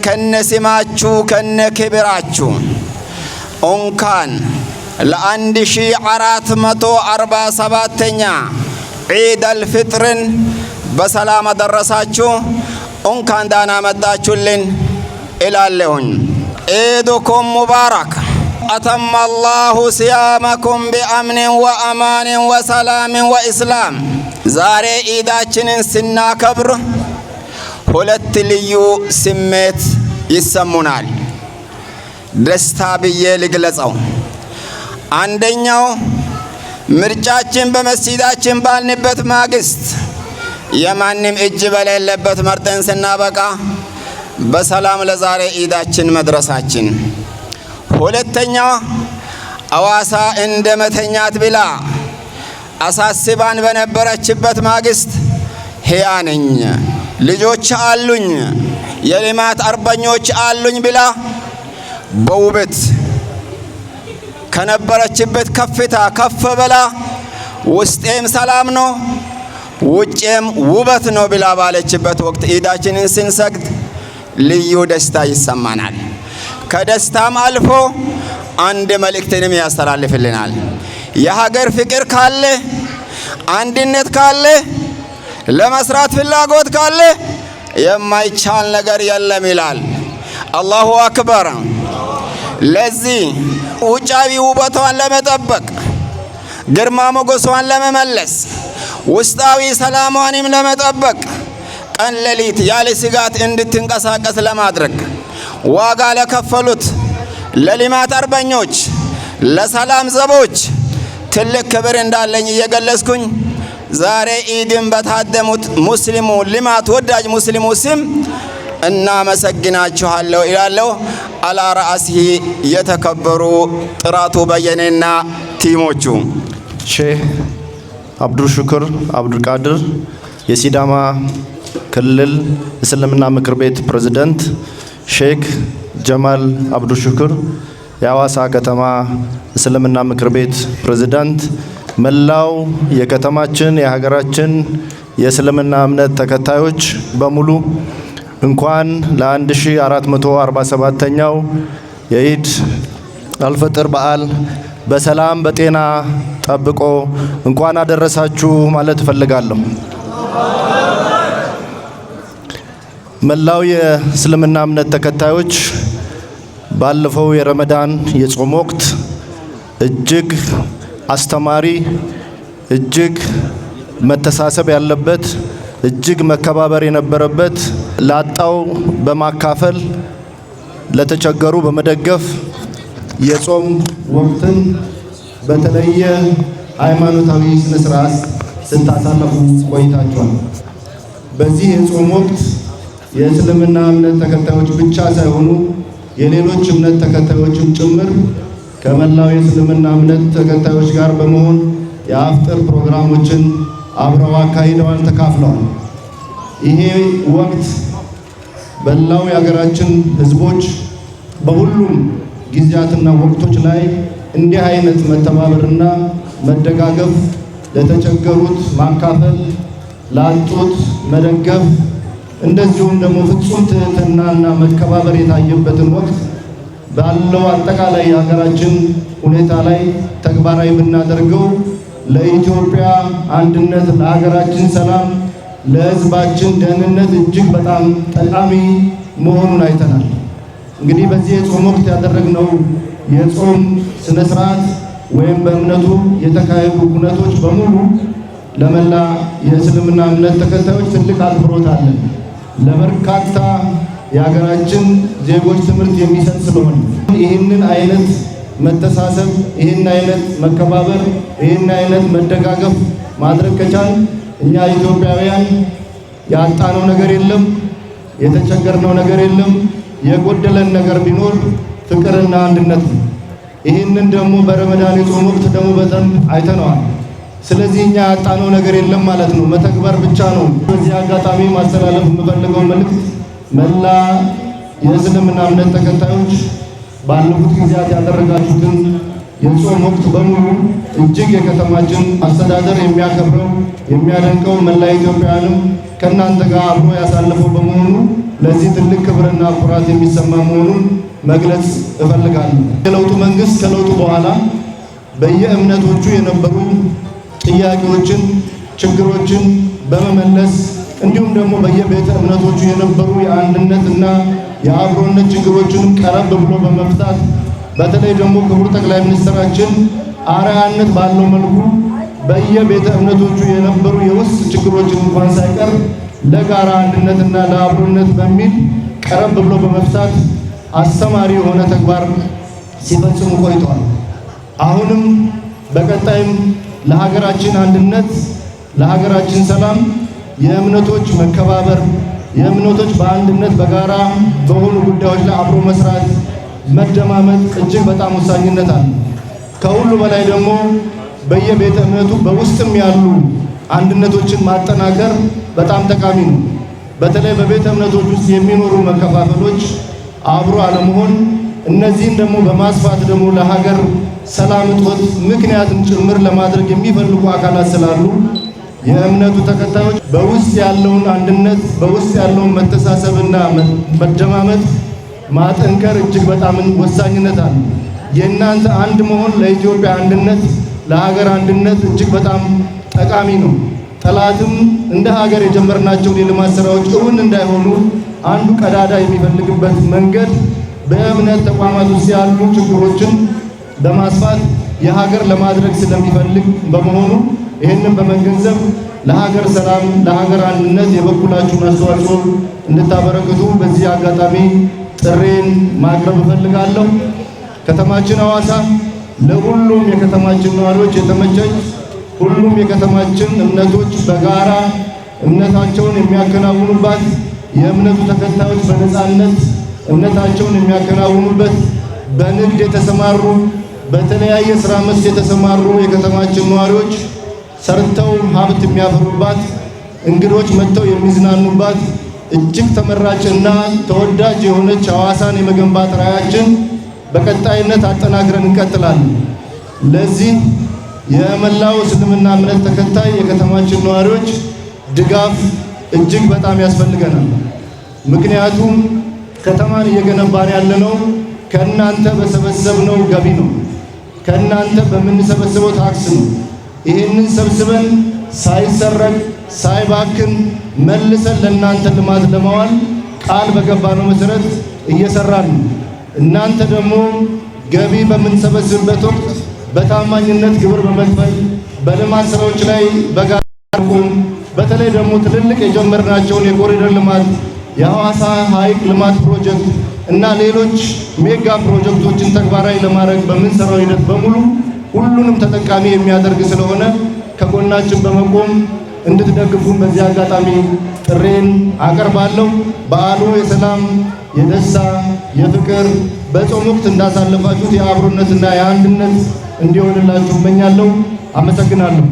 ከነስማችሁ ከነክብራችሁ እንኳን ለ1447ኛ ዒድ አልፍጥርን በሰላም አደረሳችሁ እንኳን ዳና መጣችሁልን እላለሁኝ። ዒድኩም ሙባረክ أتم الله صيامكم بأمن وأمان وسلام وإسلام ዛሬ ዒዳችንን ስናከብር ሁለት ልዩ ስሜት ይሰሙናል። ደስታ ብዬ ልግለጸው። አንደኛው ምርጫችን በመስጂዳችን ባልንበት ማግስት የማንም እጅ በሌለበት መርጠን ስናበቃ በሰላም ለዛሬ ዒዳችን መድረሳችን። ሁለተኛው አዋሳ እንደ መተኛት ብላ አሳስባን በነበረችበት ማግስት ሕያ ነኝ ልጆች አሉኝ የልማት አርበኞች አሉኝ ብላ በውበት ከነበረችበት ከፍታ ከፍ በላ ውስጤም ሰላም ነው ውጭም ውበት ነው ብላ ባለችበት ወቅት ዒዳችንን ስንሰግድ ልዩ ደስታ ይሰማናል። ከደስታም አልፎ አንድ መልእክትንም ያስተላልፍልናል። የሀገር ፍቅር ካለ አንድነት ካለ ለመስራት ፍላጎት ካለ የማይቻል ነገር የለም ይላል። አላሁ አክበር። ለዚህ ውጫዊ ውበቷን ለመጠበቅ ግርማ ሞገሷን ለመመለስ ውስጣዊ ሰላሟንም ለመጠበቅ ቀን ሌሊት ያለ ስጋት እንድትንቀሳቀስ ለማድረግ ዋጋ ለከፈሉት ለልማት አርበኞች ለሰላም ዘቦች ትልቅ ክብር እንዳለኝ እየገለጽኩኝ ዛሬ ዒድን በታደሙት ሙስሊሙ ልማት ወዳጅ ሙስሊሙ ስም እናመሰግናችኋለሁ ይላለሁ። አላ ረአሲሂ የተከበሩ ጥራቱ በየነና ቲሞቹ ሼህ አብዱልሹክር አብዱልቃድር የሲዳማ ክልል እስልምና ምክር ቤት ፕሬዝዳንት፣ ሼክ ጀማል አብዱልሹክር የሐዋሳ ከተማ እስልምና ምክር ቤት ፕሬዝዳንት፣ መላው የከተማችን የሀገራችን የእስልምና እምነት ተከታዮች በሙሉ እንኳን ለ1447ኛው የዒድ አልፈጥር በዓል በሰላም በጤና ጠብቆ እንኳን አደረሳችሁ ማለት እፈልጋለሁ። መላው የእስልምና እምነት ተከታዮች ባለፈው የረመዳን የጾም ወቅት እጅግ አስተማሪ፣ እጅግ መተሳሰብ ያለበት፣ እጅግ መከባበር የነበረበት፣ ላጣው በማካፈል ለተቸገሩ በመደገፍ የጾም ወቅትን በተለየ ሃይማኖታዊ ስነ ስርዓት ስታሳለፉ ቆይታችኋል። በዚህ የጾም ወቅት የእስልምና እምነት ተከታዮች ብቻ ሳይሆኑ የሌሎች እምነት ተከታዮችም ጭምር ከመላው የእስልምና እምነት ተከታዮች ጋር በመሆን የአፍጥር ፕሮግራሞችን አብረው አካሂደዋል፣ ተካፍለዋል። ይሄ ወቅት በላው የሀገራችን ህዝቦች በሁሉም ጊዜያትና ወቅቶች ላይ እንዲህ አይነት መተባበርና መደጋገፍ፣ ለተቸገሩት ማካፈል፣ ላጡት መደገፍ፣ እንደዚሁም ደግሞ ፍጹም ትህትናና መከባበር የታየበትን ወቅት ባለው አጠቃላይ የሀገራችን ሁኔታ ላይ ተግባራዊ ብናደርገው ለኢትዮጵያ አንድነት፣ ለሀገራችን ሰላም፣ ለህዝባችን ደህንነት እጅግ በጣም ጠቃሚ መሆኑን አይተናል። እንግዲህ በዚህ የጾም ወቅት ያደረግነው የጾም ስነ ስርዓት ወይም በእምነቱ የተካሄዱ ኩነቶች በሙሉ ለመላ የእስልምና እምነት ተከታዮች ትልቅ አክብሮት አለን። ለበርካታ የሀገራችን ዜጎች ትምህርት የሚሰጥ ስለሆነ ይህንን አይነት መተሳሰብ፣ ይህን አይነት መከባበር፣ ይህን አይነት መደጋገፍ ማድረግ ከቻል እኛ ኢትዮጵያውያን ያጣነው ነገር የለም፣ የተቸገርነው ነገር የለም። የጎደለን ነገር ቢኖር ፍቅርና አንድነት ነው። ይህንን ደግሞ በረመዳን የጾም ወቅት ደግሞ በደንብ አይተነዋል። ስለዚህ እኛ ያጣነው ነገር የለም ማለት ነው፣ መተግበር ብቻ ነው። በዚህ አጋጣሚ ማስተላለፍ የምፈልገው መልእክት መላ የእስልምና እምነት ተከታዮች ባለፉት ጊዜያት ያደረጋችሁትን የጾም ወቅት በሙሉ እጅግ የከተማችን አስተዳደር የሚያከብረው የሚያደንቀው መላ ኢትዮጵያውያንም ከእናንተ ጋር አብሮ ያሳለፈው በመሆኑ ለዚህ ትልቅ ክብርና ኩራት የሚሰማ መሆኑን መግለጽ እፈልጋለሁ። የለውጡ መንግስት ከለውጡ በኋላ በየእምነቶቹ የነበሩ ጥያቄዎችን፣ ችግሮችን በመመለስ እንዲሁም ደግሞ በየቤተ እምነቶቹ የነበሩ የአንድነትና የአብሮነት ችግሮችን ቀረብ ብሎ በመፍታት በተለይ ደግሞ ክቡር ጠቅላይ ሚኒስትራችን አርአያነት ባለው መልኩ በየቤተ እምነቶቹ የነበሩ የውስጥ ችግሮችን እንኳን ሳይቀር ለጋራ አንድነትና ለአብሮነት በሚል ቀረብ ብሎ በመፍታት አስተማሪ የሆነ ተግባር ሲፈጽሙ ቆይተዋል። አሁንም በቀጣይም ለሀገራችን አንድነት፣ ለሀገራችን ሰላም፣ የእምነቶች መከባበር፣ የእምነቶች በአንድነት በጋራ በሆኑ ጉዳዮች ላይ አብሮ መስራት፣ መደማመጥ እጅግ በጣም ወሳኝነት አለ። ከሁሉ በላይ ደግሞ በየቤተ እምነቱ በውስጥም ያሉ አንድነቶችን ማጠናከር በጣም ጠቃሚ ነው። በተለይ በቤተ እምነቶች ውስጥ የሚኖሩ መከፋፈሎች፣ አብሮ አለመሆን፣ እነዚህን ደግሞ በማስፋት ደግሞ ለሀገር ሰላም እጦት ምክንያትም ጭምር ለማድረግ የሚፈልጉ አካላት ስላሉ የእምነቱ ተከታዮች በውስጥ ያለውን አንድነት፣ በውስጥ ያለውን መተሳሰብና መደማመጥ ማጠንከር እጅግ በጣም ወሳኝነት አለ። የእናንተ አንድ መሆን ለኢትዮጵያ አንድነት፣ ለሀገር አንድነት እጅግ በጣም ጠቃሚ ነው። ጠላትም እንደ ሀገር የጀመርናቸውን የልማት ስራዎች እውን እንዳይሆኑ አንዱ ቀዳዳ የሚፈልግበት መንገድ በእምነት ተቋማት ውስጥ ያሉ ችግሮችን በማስፋት የሀገር ለማድረግ ስለሚፈልግ በመሆኑ ይህንን በመገንዘብ ለሀገር ሰላም፣ ለሀገር አንድነት የበኩላችሁን አስተዋጽኦ እንድታበረክቱ በዚህ አጋጣሚ ጥሬን ማቅረብ እፈልጋለሁ። ከተማችን ሐዋሳ ለሁሉም የከተማችን ነዋሪዎች የተመቸች፣ ሁሉም የከተማችን እምነቶች በጋራ እምነታቸውን የሚያከናውኑባት፣ የእምነቱ ተከታዮች በነፃነት እምነታቸውን የሚያከናውኑበት፣ በንግድ የተሰማሩ፣ በተለያየ ስራ መስክ የተሰማሩ የከተማችን ነዋሪዎች ሰርተው ሀብት የሚያፈሩባት፣ እንግዶች መጥተው የሚዝናኑባት እጅግ ተመራጭና ተወዳጅ የሆነች ሐዋሳን የመገንባት ራዕያችን በቀጣይነት አጠናክረን እንቀጥላለን። ለዚህ የመላው እስልምና እምነት ተከታይ የከተማችን ነዋሪዎች ድጋፍ እጅግ በጣም ያስፈልገናል። ምክንያቱም ከተማን እየገነባን ያለነው ከእናንተ በሰበሰብነው ገቢ ነው፣ ከእናንተ በምንሰበስበው ታክስ ነው። ይህንን ሰብስበን ሳይሰረቅ ሳይባክን መልሰን ለእናንተ ልማት ለማዋል ቃል በገባነው መሰረት እየሰራን ነው። እናንተ ደግሞ ገቢ በምንሰበስብበት ወቅት በታማኝነት ግብር በመክፈል በልማት ስራዎች ላይ በጋራ ቆም፣ በተለይ ደግሞ ትልልቅ የጀመርናቸውን የኮሪደር ልማት፣ የሐዋሳ ሐይቅ ልማት ፕሮጀክት እና ሌሎች ሜጋ ፕሮጀክቶችን ተግባራዊ ለማድረግ በምንሰራው ሂደት በሙሉ ሁሉንም ተጠቃሚ የሚያደርግ ስለሆነ ከጎናችን በመቆም እንድትደግፉን በዚህ አጋጣሚ ጥሬን አቀርባለሁ። በዓሉ የሰላም፣ የደስታ፣ የፍቅር በጾም ወቅት እንዳሳለፋችሁት የአብሮነትና የአንድነት እንዲሆንላችሁ እመኛለሁ። አመሰግናለሁ።